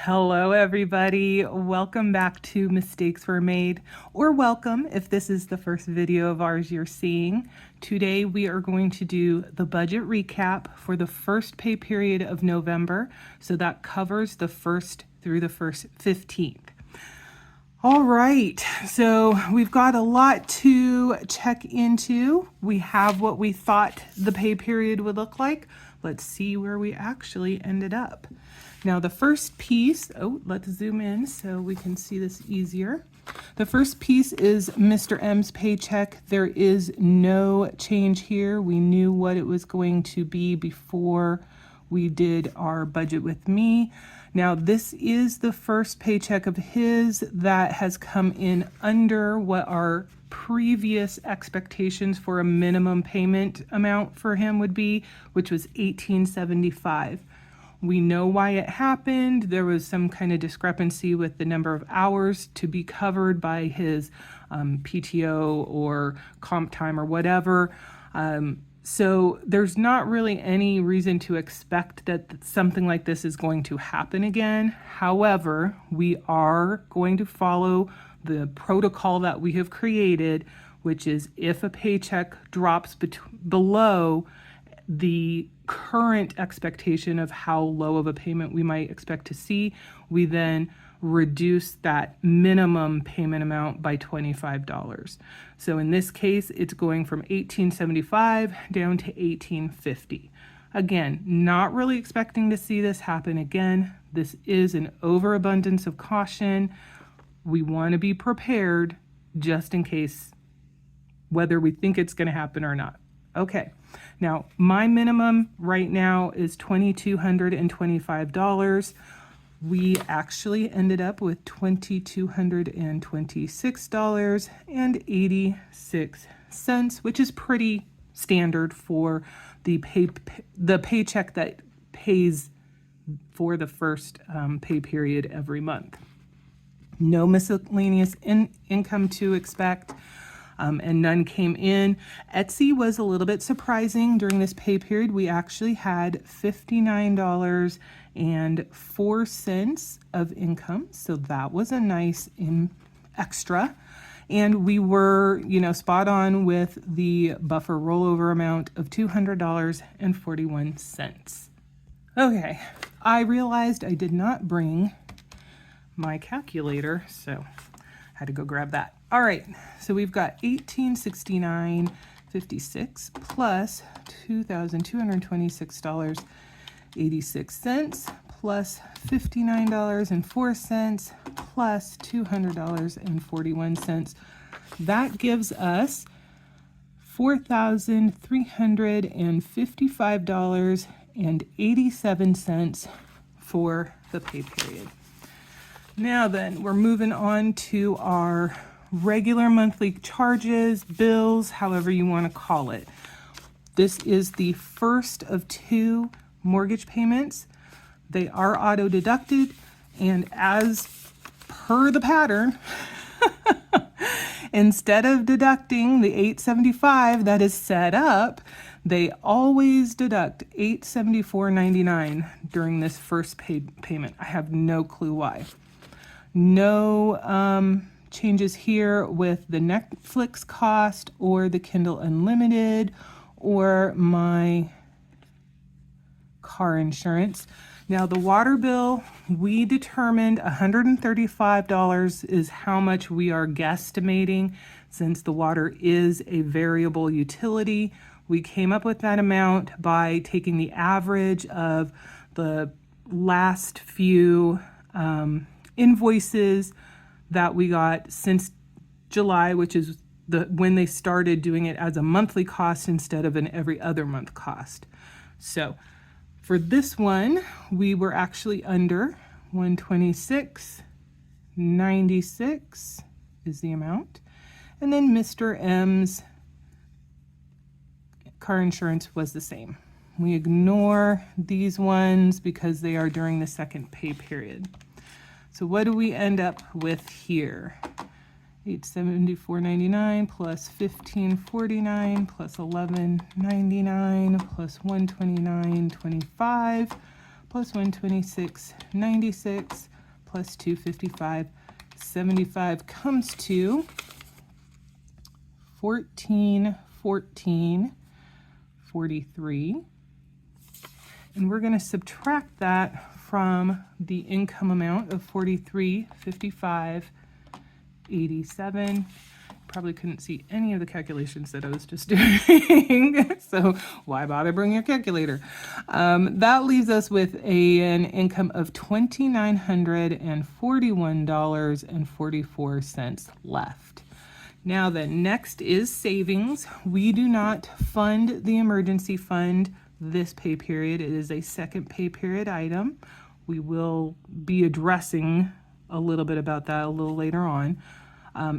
Hello, everybody. Welcome back to Mistakes Were Made, or welcome if this is the first video of ours you're seeing. Today, we are going to do the budget recap for the first pay period of November. So that covers the 1st through the 15th. All right, so we've got a lot to check into. We have what we thought the pay period would look like. Let's see where we actually ended up. Now the first piece, let's zoom in so we can see this easier. The first piece is Mr. M's paycheck. There is no change here. We knew what it was going to be before we did our budget with me. Now this is the first paycheck of his that has come in under what our previous expectations for a minimum payment amount for him would be, which was $18.75. We know why it happened. There was some kind of discrepancy with the number of hours to be covered by his PTO or comp time or whatever. So there's not really any reason to expect that something like this is going to happen again. However, we are going to follow the protocol that we have created, which is if a paycheck drops below the current expectation of how low of a payment we might expect to see, we then reduce that minimum payment amount by $25. So in this case, it's going from $18.75 down to $18.50. Again, not really expecting to see this happen again. This is an overabundance of caution. We want to be prepared just in case, whether we think it's going to happen or not. Okay, now my minimum right now is $2,225. We actually ended up with $2,226.86, which is pretty standard for the paycheck that pays for the first pay period every month. No miscellaneous income to expect. And none came in. Etsy was a little bit surprising during this pay period. We actually had $59.04 of income, so that was a nice extra. And we were, spot on with the buffer rollover amount of $200.41. Okay, I realized I did not bring my calculator, so I had to go grab that. All right, so we've got $1,869.56 plus $2,226.86 plus $59.04 plus $200.41. That gives us $4,355.87 for the pay period. Now then, we're moving on to our regular monthly charges, bills, however you want to call it. This is the first of 2 mortgage payments. They are auto deducted, and as per the pattern, instead of deducting the $875 that is set up, they always deduct $874.99 during this first payment. I have no clue why. No changes here with the Netflix cost or the Kindle Unlimited or my car insurance. Now the water bill, we determined $135 is how much we are guesstimating. Since the water is a variable utility, we came up with that amount by taking the average of the last few invoices that we got since July, which is when they started doing it as a monthly cost instead of an every other month cost. So for this one, we were actually under $126.96 is the amount. And then Mr. M's car insurance was the same. We ignore these ones because they are during the second pay period. So what do we end up with here? $874.99 plus $1549 plus $1199 plus $129.25 plus 126.96 plus 255.75 comes to 14.43. And we're going to subtract that from the income amount of 43.55.87. Probably couldn't see any of the calculations that I was just doing, so why bother bringing your calculator? That leaves us with an income of $2,941.44 left. Now then, next is savings. We do not fund the emergency fund this pay period. It is a second pay period item. We will be addressing a little bit about that a little later on.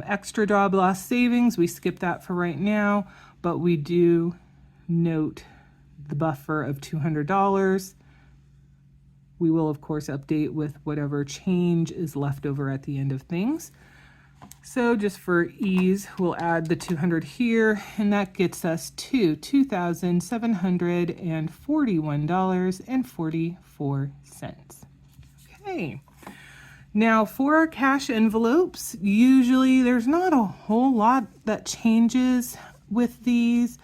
Extra job loss savings, we skip that for right now, but we do note the buffer of $200. We will, of course, update with whatever change is left over at the end of things. So just for ease, we'll add the 200 here, and that gets us to $2,741.44. Okay. Now for our cash envelopes, usually there's not a whole lot that changes with these.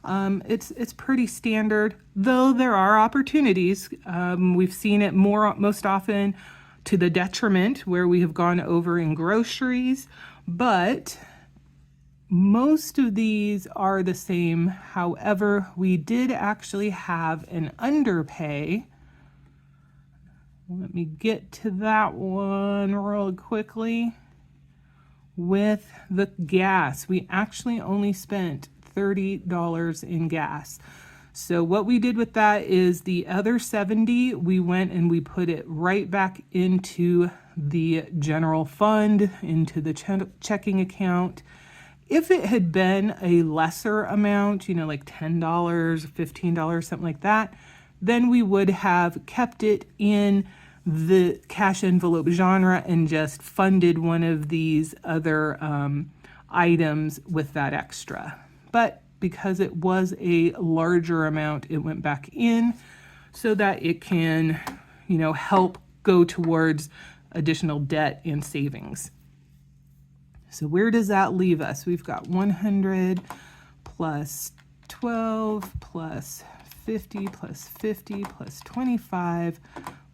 It's pretty standard, though there are opportunities. We've seen it most often to the detriment where we have gone over in groceries, but most of these are the same. However, we did actually have an underpay. Let me get to that one real quickly. With the gas, we actually only spent $30 in gas. So what we did with that is the other 70, we went and we put it right back into the general fund, into the checking account. If it had been a lesser amount, like $10, $15, something like that, then we would have kept it in the cash envelope genre and just funded one of these other items with that extra. But because it was a larger amount, it went back in so that it can, help go towards additional debt and savings. So where does that leave us? We've got 100 plus 12 plus 50 plus 50 plus 25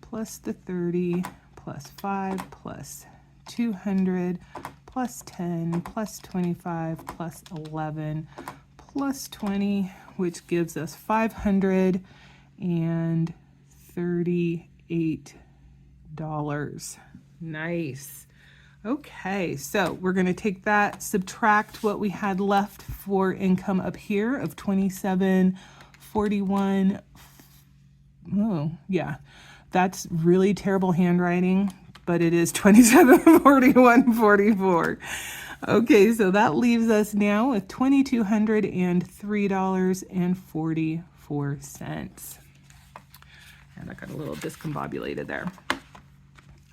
plus the 30 plus 5 plus 200 plus 10 plus 25 plus 11 plus 20, which gives us $538. Nice. Okay, so we're going to take that, subtract what we had left for income up here of 2741. Oh, yeah. That's really terrible handwriting, but it is 2741.44. Okay, so that leaves us now with $2,203.44. And I got a little discombobulated there.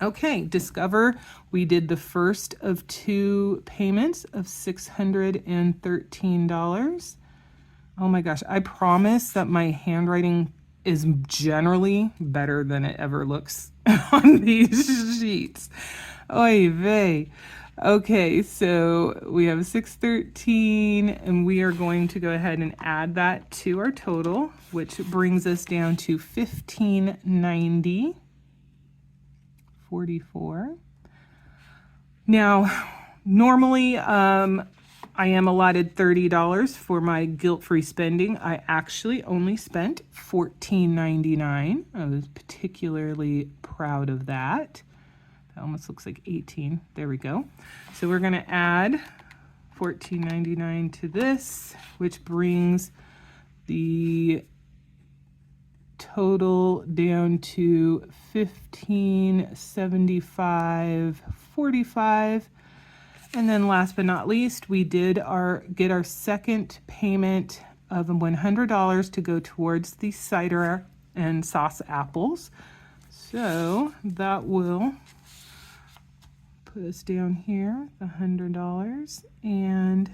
Okay, discover we did the first of two payments of $613. Oh my gosh, I promise that my handwriting is generally better than it ever looks on these sheets. Oy vey. Okay, so we have 613, and we are going to go ahead and add that to our total, which brings us down to 1590.44. Now, normally I am allotted $30 for my guilt-free spending. I actually only spent $14.99. I was particularly proud of that. That almost looks like 18. There we go. So we're going to add $14.99 to this, which brings the total down to $1575.45. And then last but not least, we did get our second payment of $100 to go towards the cider and sauce apples. So that will put us down here, the $100, and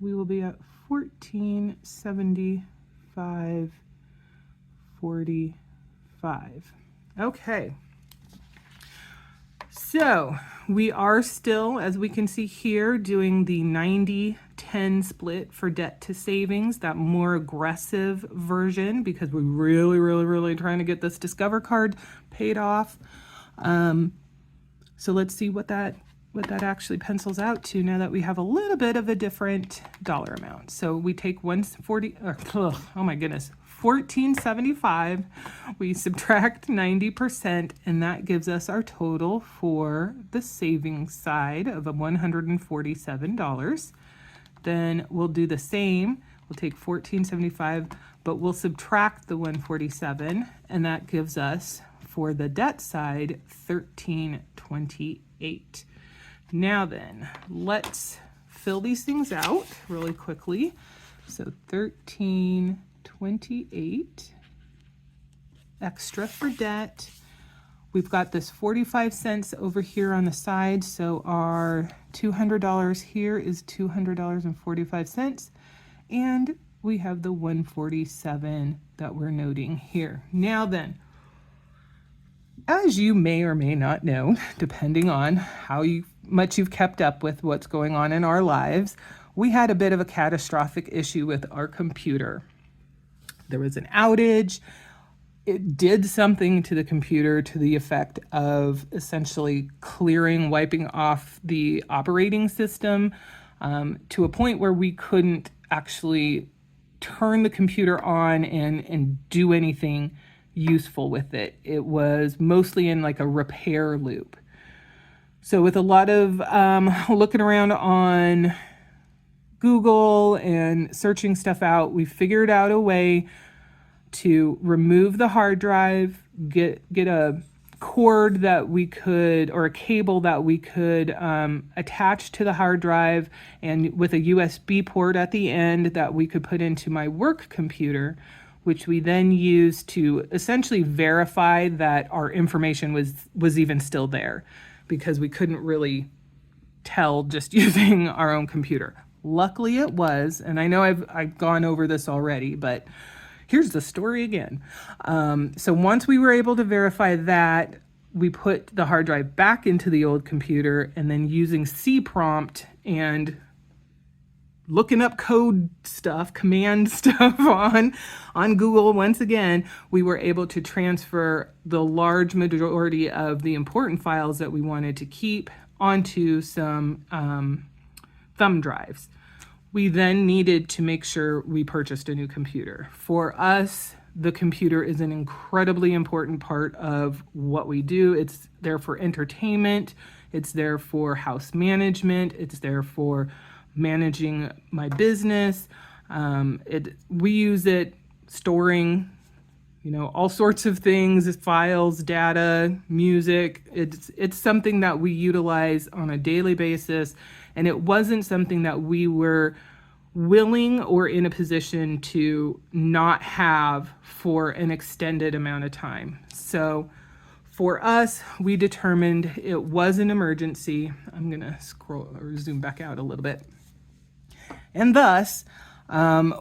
we will be at $1475.45. Okay. So we are still, as we can see here, doing the 90-10 split for debt to savings, that more aggressive version, because we're really trying to get this Discover card paid off. So let's see what that actually pencils out to now that we have a little bit of a different dollar amount. So we take 140, oh my goodness, 1475, we subtract 90%, and that gives us our total for the savings side of $147. Then we'll do the same. We'll take 1475, but we'll subtract the 147, and that gives us, for the debt side, 1328. Now then, let's fill these things out really quickly. So 1328 extra for debt. We've got this 45 cents over here on the side, so our $200 here is $200.45, and we have the 147 that we're noting here. Now then, as you may or may not know, depending on how much you've kept up with what's going on in our lives, we had a bit of a catastrophic issue with our computer. There was an outage. It did something to the computer to the effect of essentially wiping off the operating system to a point where we couldn't actually turn the computer on and do anything useful with it. It was mostly in like a repair loop. So with a lot of looking around on Google and searching stuff out, we figured out a way to remove the hard drive, get a cord that we could, or a cable that we could attach to the hard drive, and with a USB port at the end that we could put into my work computer, which we then used to essentially verify that our information was even still there, because we couldn't really tell just using our own computer. Luckily it was, and I know I've gone over this already, but here's the story again. So once we were able to verify that, we put the hard drive back into the old computer, and then using C prompt and looking up code stuff, command stuff on Google, once again, we were able to transfer the large majority of the important files that we wanted to keep onto some thumb drives. We then needed to make sure we purchased a new computer. For us, the computer is an incredibly important part of what we do. It's there for entertainment, it's there for house management, it's there for managing my business. We use it storing, all sorts of things, files, data, music. It's something that we utilize on a daily basis, and it wasn't something that we were willing or in a position to not have for an extended amount of time. So for us, we determined it was an emergency. I'm gonna scroll or zoom back out a little bit. And thus,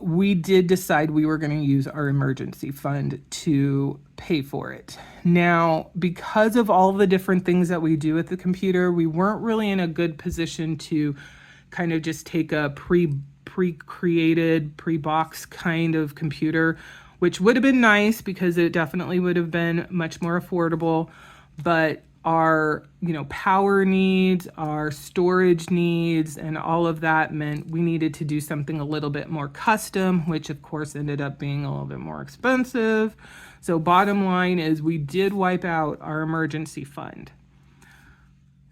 we did decide we were going to use our emergency fund to pay for it. Now, because of all the different things that we do with the computer, we weren't really in a good position to kind of just take a pre-created, pre-box kind of computer, which would have been nice because it definitely would have been much more affordable. But our power needs, our storage needs, and all of that meant we needed to do something a little bit more custom, which of course ended up being a little bit more expensive. So bottom line is we did wipe out our emergency fund.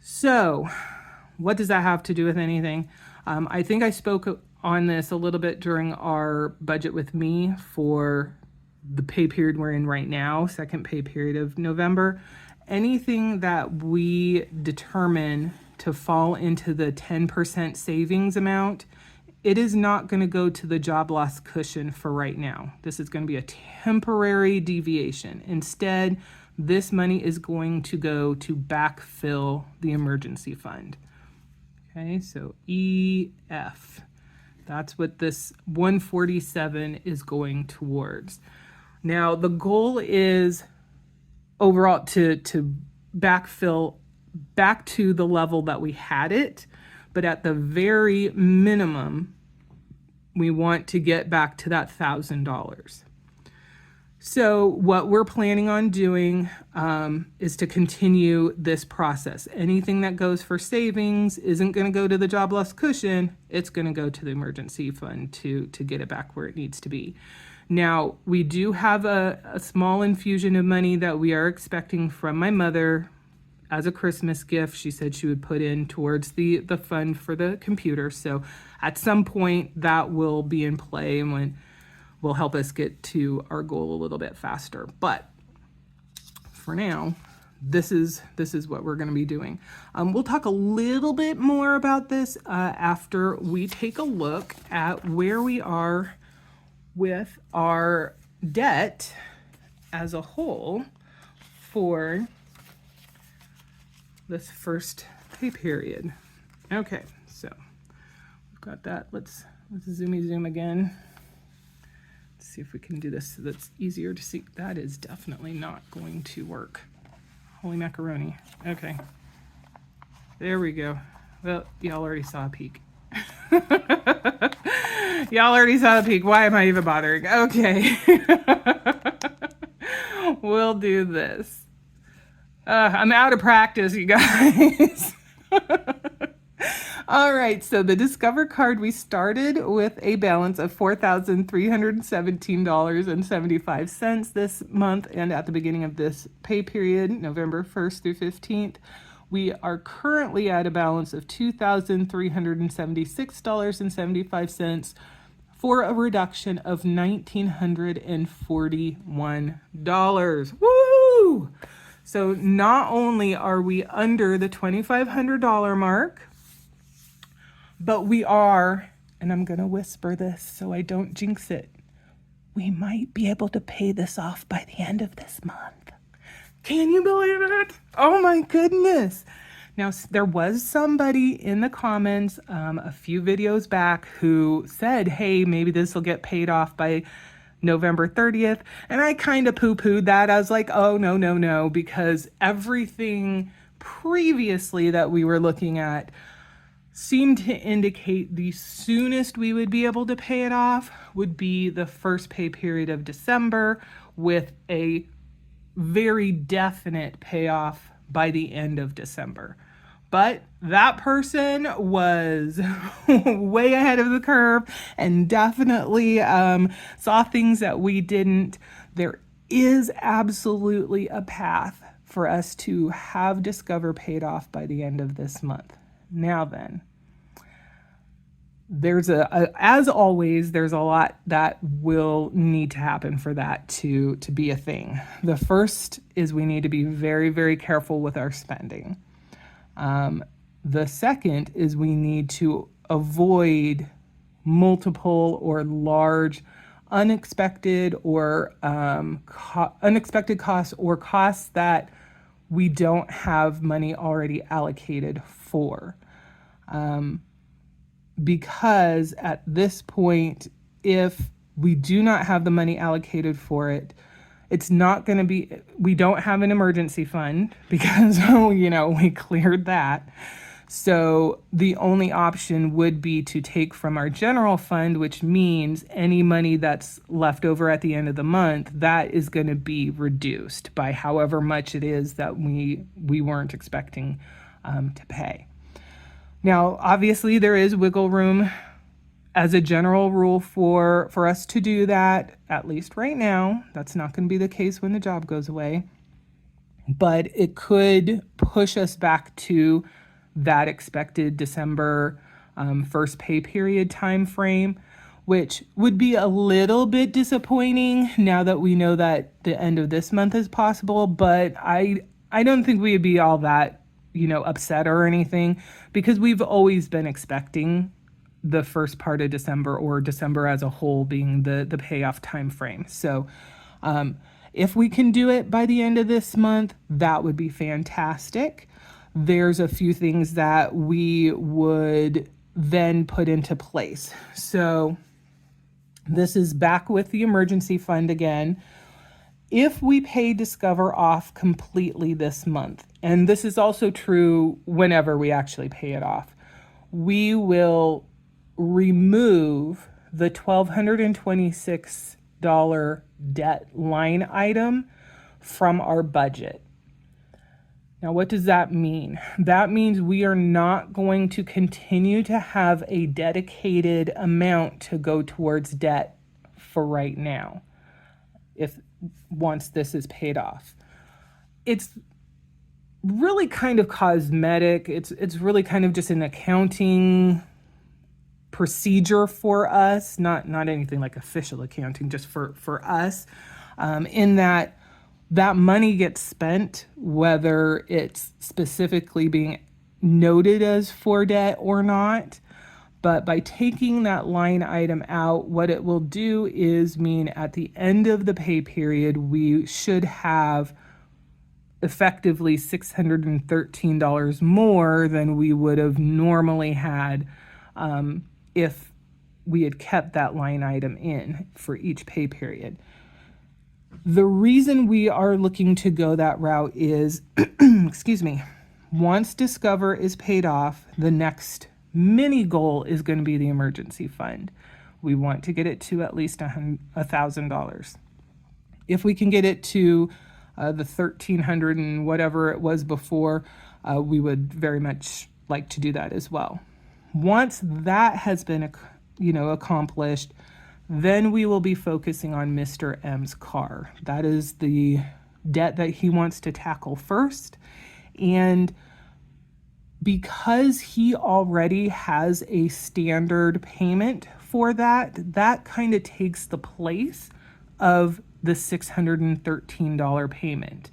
So what does that have to do with anything? I think I spoke on this a little bit during our budget with me for the pay period we're in right now, second pay period of November. Anything that we determine to fall into the 10% savings amount, it is not going to go to the job loss cushion for right now. This is going to be a temporary deviation. Instead, this money is going to go to backfill the emergency fund. Okay, so EF. That's what this 147 is going towards. Now, the goal is overall to backfill back to the level that we had it, but at the very minimum, we want to get back to that $1,000. So what we're planning on doing is to continue this process. Anything that goes for savings isn't going to go to the job loss cushion. It's going to go to the emergency fund to get it back where it needs to be. Now, we do have a small infusion of money that we are expecting from my mother as a Christmas gift. She said she would put in towards the fund for the computer. So at some point that will be in play and will help us get to our goal a little bit faster. But for now, this is what we're going to be doing. We'll talk a little bit more about this after we take a look at where we are with our debt as a whole for this first pay period. Okay, so we've got that. Let's zoom again. Let's see if we can do this so that's easier to see. That is definitely not going to work. Holy macaroni. Okay, there we go. Well, y'all already saw a peek. Y'all already saw the peek. Why am I even bothering? Okay. We'll do this. I'm out of practice, you guys. All right, so the Discover card, we started with a balance of $4,317.75 this month, and at the beginning of this pay period, November 1st through 15th, we are currently at a balance of $2,376.75 for a reduction of $1,941. Woo! So not only are we under the $2,500 mark, but we are, and I'm going to whisper this so I don't jinx it, we might be able to pay this off by the end of this month. Can you believe it? Oh my goodness. Now, there was somebody in the comments a few videos back who said, hey, maybe this will get paid off by November 30th. And I kind of poo-pooed that. I was like, oh, no, because everything previously that we were looking at seemed to indicate the soonest we would be able to pay it off would be the first pay period of December, with a very definite payoff by the end of December. But that person was way ahead of the curve and definitely saw things that we didn't. There is absolutely a path for us to have Discover paid off by the end of this month. Now then, there's as always, there's a lot that will need to happen for that to be a thing. The first is we need to be very, very careful with our spending. The second is we need to avoid multiple or large unexpected or unexpected costs or costs that we don't have money already allocated for. Because at this point, if we do not have the money allocated for it, it's not going to be, we don't have an emergency fund because, we cleared that. So the only option would be to take from our general fund, which means any money that's left over at the end of the month, that is going to be reduced by however much it is that we weren't expecting to pay. Now, obviously, there is wiggle room as a general rule for us to do that, at least right now. That's not going to be the case when the job goes away. But it could push us back to that expected December first pay period time frame, which would be a little bit disappointing now that we know that the end of this month is possible. But I don't think we'd be all that upset or anything, because we've always been expecting the first part of December, or December as a whole, being the payoff time frame. So if we can do it by the end of this month, that would be fantastic. There's a few things that we would then put into place. So this is back with the emergency fund again. If we pay Discover off completely this month, and this is also true whenever we actually pay it off, we will remove the $1,226 debt line item from our budget. Now, what does that mean? That means we are not going to continue to have a dedicated amount to go towards debt for right now, once this is paid off. It's really kind of cosmetic. It's really kind of just an accounting procedure for us, not anything like official accounting, just for us, in that money gets spent, whether it's specifically being noted as for debt or not. But by taking that line item out, what it will do is mean at the end of the pay period, we should have effectively $613 more than we would have normally had if we had kept that line item in for each pay period. The reason we are looking to go that route is, once Discover is paid off, the next mini goal is going to be the emergency fund. We want to get it to at least $1,000. If we can get it to the $1,300 and whatever it was before, we would very much like to do that as well. Once that has been, accomplished, then we will be focusing on Mr. M's car. That is the debt that he wants to tackle first. And because he already has a standard payment for that kind of takes the place of the $613 payment.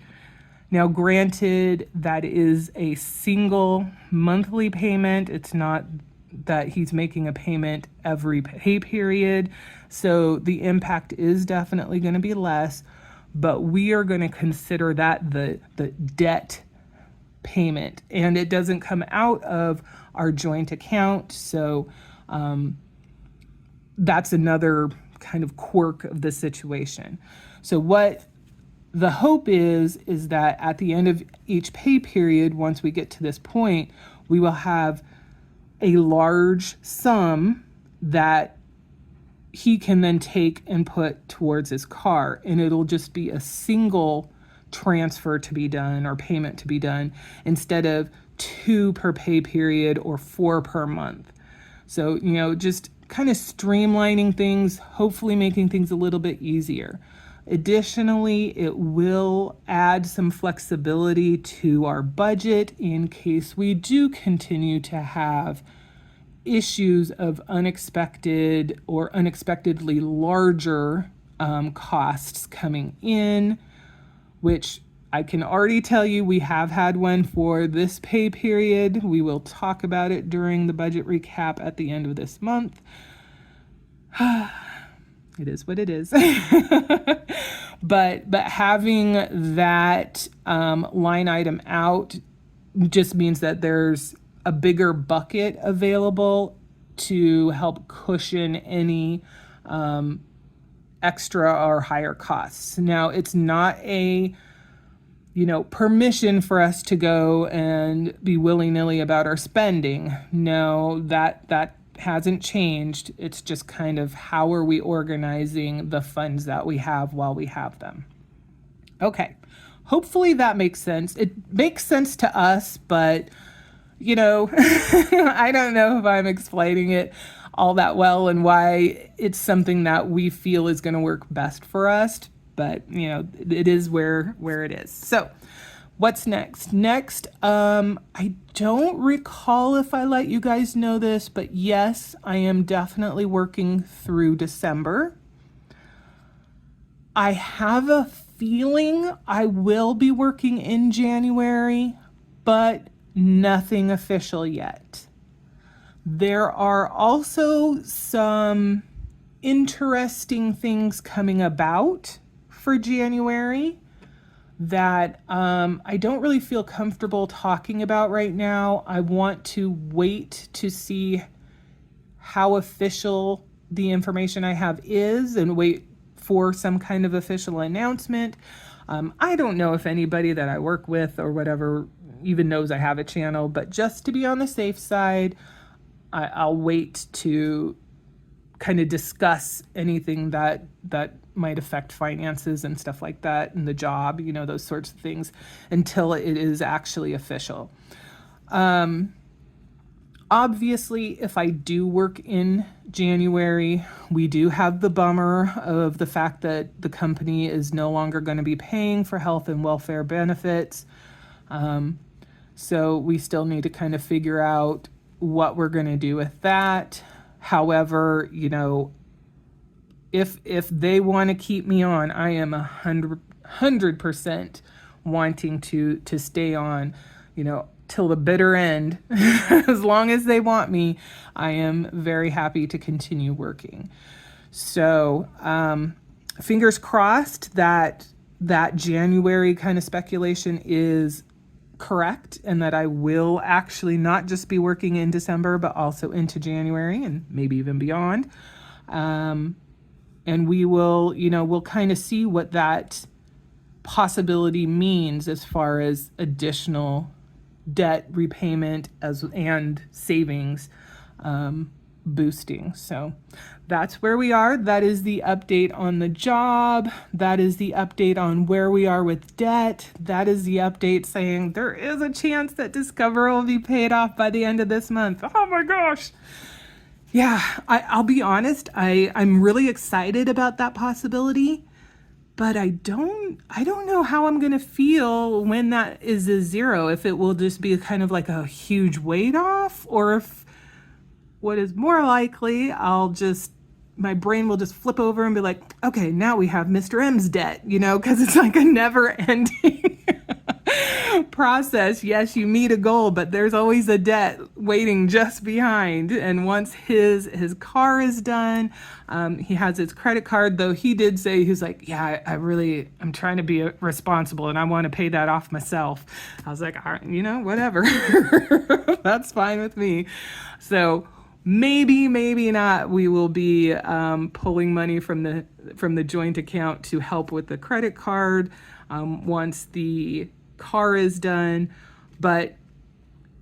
Now, granted, that is a single monthly payment. It's not that he's making a payment every pay period. So the impact is definitely going to be less, but we are going to consider that the debt payment, and it doesn't come out of our joint account. So that's another kind of quirk of the situation. So what the hope is that at the end of each pay period, once we get to this point, we will have a large sum that he can then take and put towards his car, and it'll just be a single transfer to be done or payment to be done instead of 2 per pay period or 4 per month. So, just kind of streamlining things, hopefully making things a little bit easier. Additionally, it will add some flexibility to our budget in case we do continue to have issues of unexpected or unexpectedly larger costs coming in, which I can already tell you we have had one for this pay period. We will talk about it during the budget recap at the end of this month. It is what it is. But having that line item out just means that there's a bigger bucket available to help cushion any extra or higher costs. Now, it's not a permission for us to go and be willy-nilly about our spending. No, that hasn't changed. It's just kind of how are we organizing the funds that we have while we have them. Okay, hopefully that makes sense. It makes sense to us, but I don't know if I'm explaining it all that well and why it's something that we feel is going to work best for us, but it is where it is. So what's next? Next, I don't recall if I let you guys know this, but yes, I am definitely working through December. I have a feeling I will be working in January, but nothing official yet. There are also some interesting things coming about for January that I don't really feel comfortable talking about right now. I want to wait to see how official the information I have is and wait for some kind of official announcement. I don't know if anybody that I work with or whatever even knows I have a channel, but just to be on the safe side, I'll wait to kind of discuss anything that might affect finances and stuff like that, and the job, those sorts of things, until it is actually official. Obviously, if I do work in January, we do have the bummer of the fact that the company is no longer going to be paying for health and welfare benefits. So we still need to kind of figure out what we're going to do with that. However, if they want to keep me on, I am 100% wanting to stay on, till the bitter end. As long as they want me, I am very happy to continue working. So fingers crossed that January kind of speculation is correct, and that I will actually not just be working in December, but also into January and maybe even beyond. And we will, we'll kind of see what that possibility means as far as additional debt repayment and savings boosting. So that's where we are. That is the update on the job. That is the update on where we are with debt. That is the update saying there is a chance that Discover will be paid off by the end of this month. Oh my gosh. Yeah, I'll be honest. I'm really excited about that possibility. But I don't know how I'm going to feel when that is a zero, if it will just be kind of like a huge weight off, or if what is more likely, my brain will just flip over and be like, okay, now we have Mr. M's debt, because it's like a never ending process. Yes, you meet a goal, but there's always a debt waiting just behind. And once his car is done, he has his credit card, though he did say, he's like, yeah, I'm trying to be responsible and I want to pay that off myself. I was like, all right, whatever. That's fine with me. So maybe not, we will be pulling money from the joint account to help with the credit card once the car is done. But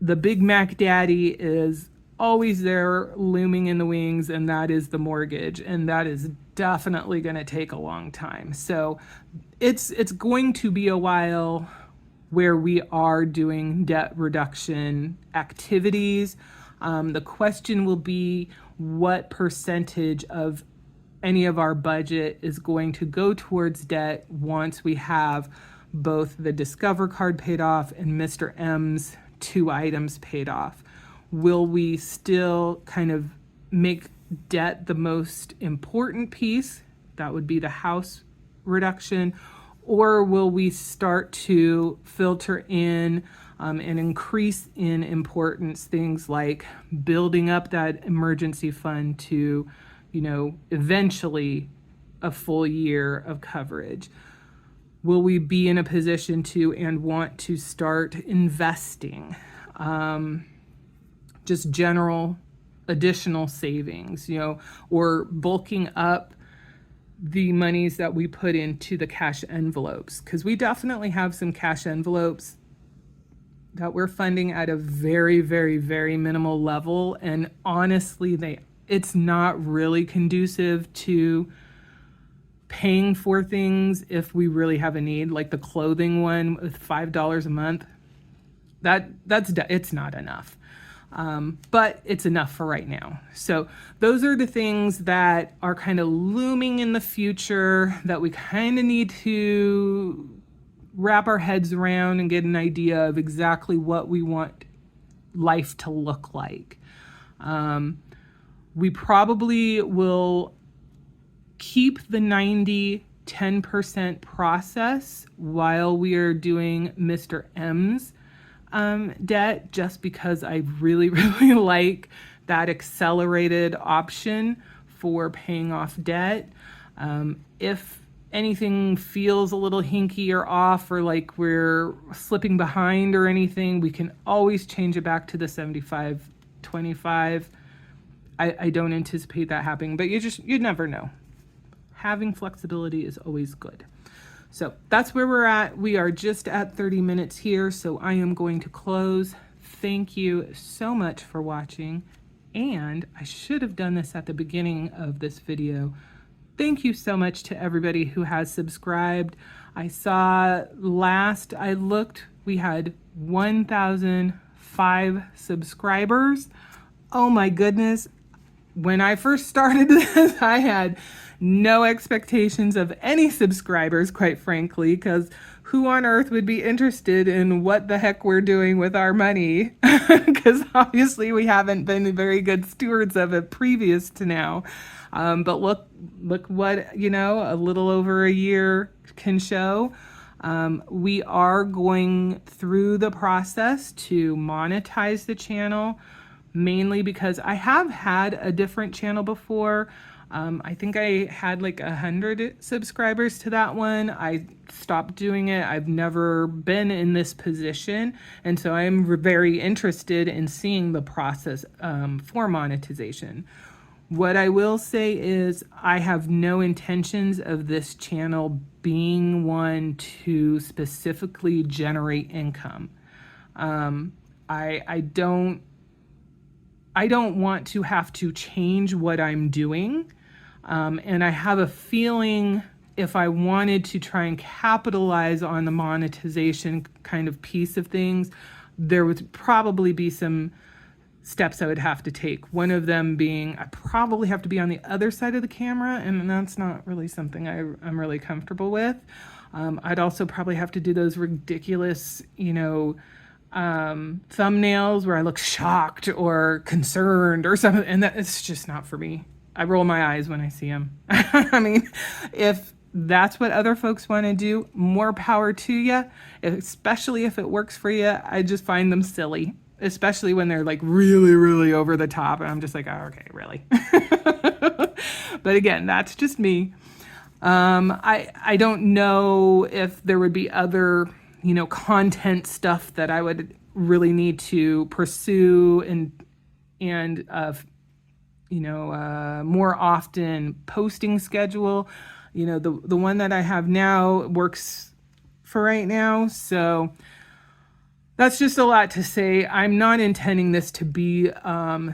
the Big Mac Daddy is always there looming in the wings, and that is the mortgage, and that is definitely going to take a long time. So it's going to be a while where we are doing debt reduction activities. The question will be what percentage of any of our budget is going to go towards debt once we have both the Discover card paid off and Mr. M's 2 items paid off. Will we still kind of make debt the most important piece? That would be the house reduction. Or will we start to filter in and increase in importance things like building up that emergency fund to, eventually a full year of coverage? Will we be in a position to and want to start investing? Just general additional savings, or bulking up the monies that we put into the cash envelopes, because we definitely have some cash envelopes that we're funding at a very, very, very minimal level. And honestly, it's not really conducive to paying for things if we really have a need, like the clothing one with $5 a month. It's not enough. But it's enough for right now. So those are the things that are kind of looming in the future that we kind of need to wrap our heads around and get an idea of exactly what we want life to look like. We probably will keep the 90-10% process while we are doing Mr. M's debt, just because I really, really like that accelerated option for paying off debt. If anything feels a little hinky or off, or like we're slipping behind or anything, we can always change it back to the 75-25. I don't anticipate that happening, but you never know. having flexibility is always good. So that's where we're at. We are just at 30 minutes here, so I am going to close. Thank you so much for watching. And I should have done this at the beginning of this video. Thank you so much to everybody who has subscribed. I saw last I looked, we had 1,005 subscribers. Oh my goodness. When I first started this, I had no expectations of any subscribers, quite frankly, because who on earth would be interested in what the heck we're doing with our money? Because obviously we haven't been very good stewards of it previous to now. But look what, a little over a year can show. We are going through the process to monetize the channel, mainly because I have had a different channel before. I think I had like 100 subscribers to that one. I stopped doing it. I've never been in this position. And so I'm very interested in seeing the process for monetization. What I will say is I have no intentions of this channel being one to specifically generate income. I don't want to have to change what I'm doing. And I have a feeling if I wanted to try and capitalize on the monetization kind of piece of things, there would probably be some steps I would have to take. One of them being I probably have to be on the other side of the camera, and that's not really something I'm really comfortable with. I'd also probably have to do those ridiculous, thumbnails where I look shocked or concerned or something, and that it's just not for me. I roll my eyes when I see them. I mean, if that's what other folks want to do, more power to you, especially if it works for you. I just find them silly, especially when they're like really, really over the top. And I'm just like, oh, okay, really? But again, that's just me. I don't know if there would be other, content stuff that I would really need to pursue and more often posting schedule. The one that I have now works for right now. So that's just a lot to say. I'm not intending this to be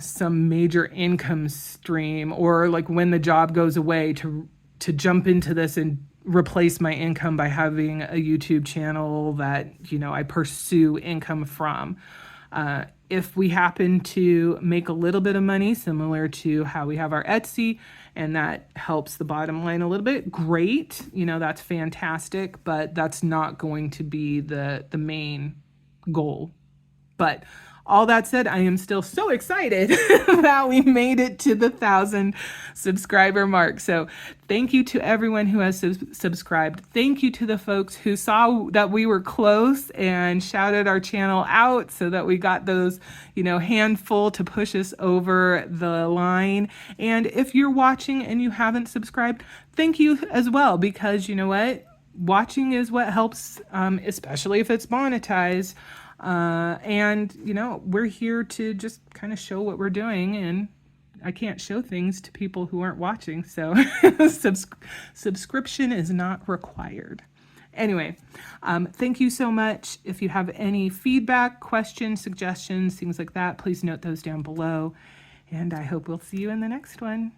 some major income stream or like when the job goes away to jump into this and replace my income by having a YouTube channel that, I pursue income from. If we happen to make a little bit of money, similar to how we have our Etsy, and that helps the bottom line a little bit, great. That's fantastic, but that's not going to be the main goal. But all that said, I am still so excited that we made it to the 1,000 subscriber mark. So thank you to everyone who has subscribed. Thank you to the folks who saw that we were close and shouted our channel out so that we got those, handful to push us over the line. And if you're watching and you haven't subscribed, thank you as well, because you know what? Watching is what helps, especially if it's monetized. And we're here to just kind of show what we're doing, and I can't show things to people who aren't watching. So subscription is not required. Anyway, thank you so much. If you have any feedback, questions, suggestions, things like that, please note those down below. And I hope we'll see you in the next one.